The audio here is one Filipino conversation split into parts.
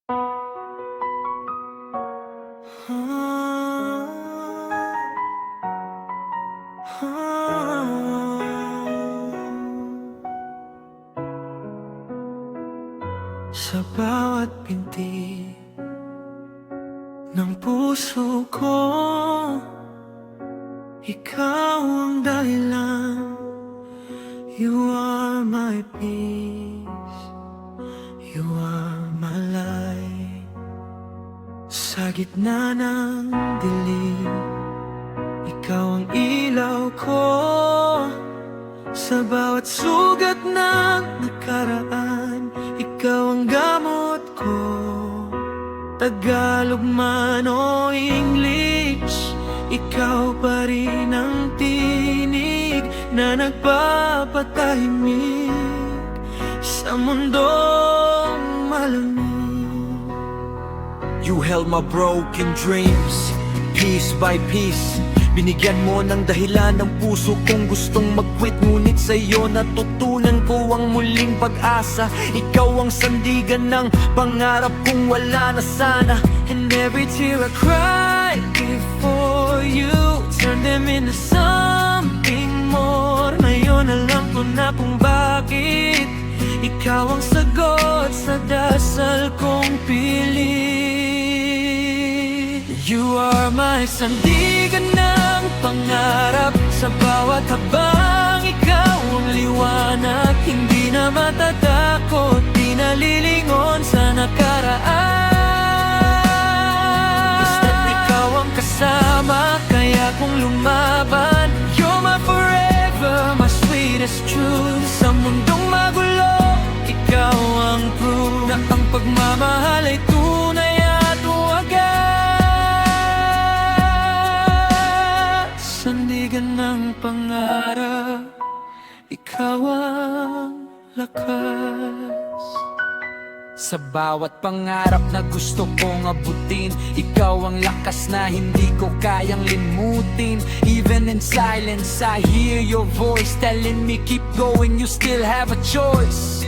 Sa bawat pinti ng puso ko, ikaw ang dahilan. You are my peace, you are my light. Sa gitna ng dilim, ikaw ang ilaw ko. Sa bawat sugat ng nakaraan, ikaw ang gamot ko. Tagalog man o English, ikaw pa rin ang tinig na nagpapatahimik sa mundong malamig. You held my broken dreams, piece by piece. Binigyan mo ng dahilan ng puso kong gustong mag-quit. Ngunit sa'yo natutunan ko ang muling pag-asa. Ikaw ang sandigan ng pangarap kong wala na sana. And every tear I cried before you, turn them into something more. Ngayon alam ko na kung bakit ikaw ang sagot sa dasal kong pilit. You are my sandigan ng pangarap. Sa bawat habang ikaw ang liwanag. Hindi na matatakot, di nalilingon sa nakaraan. Basta't ikaw ang kasama, kaya kung lumaban. You're my forever, my sweetest truth. Sa mundong magulo, ikaw ang proof na ang pagmamahal ay tunay at wagas. Sandigan ng pangarap, ikaw ang lakas. Sa bawat pangarap na gusto kong abutin, ikaw ang lakas na hindi ko kayang limutin. Even in silence, I hear your voice telling me keep going, you still have a choice.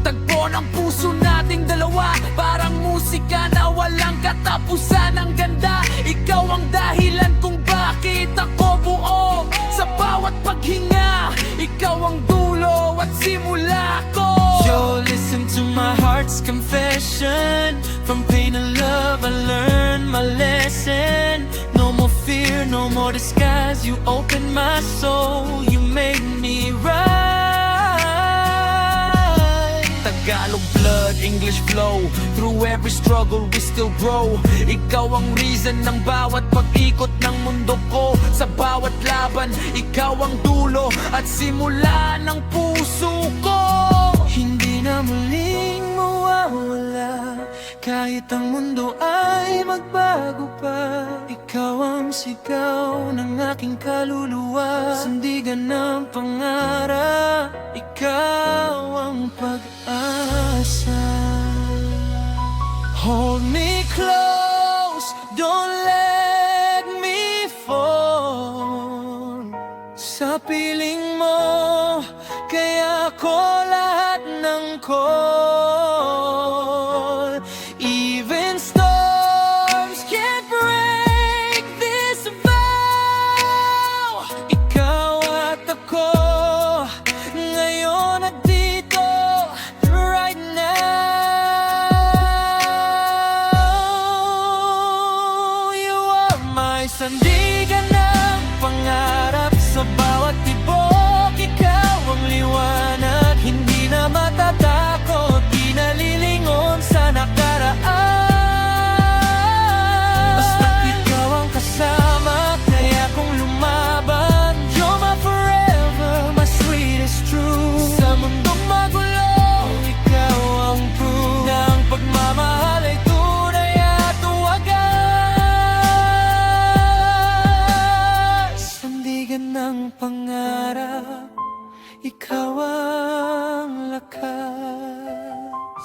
Tagpo ng puso nating dalawa, parang musika na walang katapusan. Ang ganda, ikaw ang dahilan kung bakit ako buo. Sa bawat paghinga, ikaw ang dulo at simula ko. Yo, listen to my heart's confession. From pain and love I learned my lesson. No more fear, no more disguise. You opened my soul, you made me right. Tagalog blood, English flow. Through every struggle we still grow. Ikaw ang reason ng bawat pag-ikot ng mundo ko. Sa bawat laban, ikaw ang dulo at simula ng puso ko. Hindi na muling mawawala, kahit ang mundo ay magbago pa. Ikaw ang sigaw ng aking kaluluwa. Sandigan ng pangarap, ikaw ang pag-asa. Hold me close, don't let me fall. Sa piling mo, kaya ko lahat ng call. Even storms can't break this vow. Ikaw at ako, ngayon at dito, right now. You are my sandigan ng pangarap. Sa bawat tibok, ikaw ang liwanag. Hindi na matatakot, di nalilingon sa nakaraan. Basta't ikaw ang kasama, kaya kung lumaban. You're my forever, my sweetest truth. Sa mundong magulo, ikaw ang proof na ang pagmamahal ay tunay at wagas. Sandigan ng pangarap, ikaw ang lakas.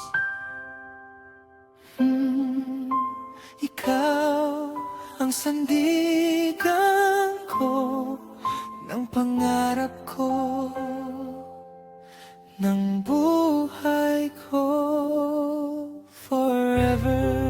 Ikaw ang sandigan ko ng pangarap ko, ng buhay ko. forever.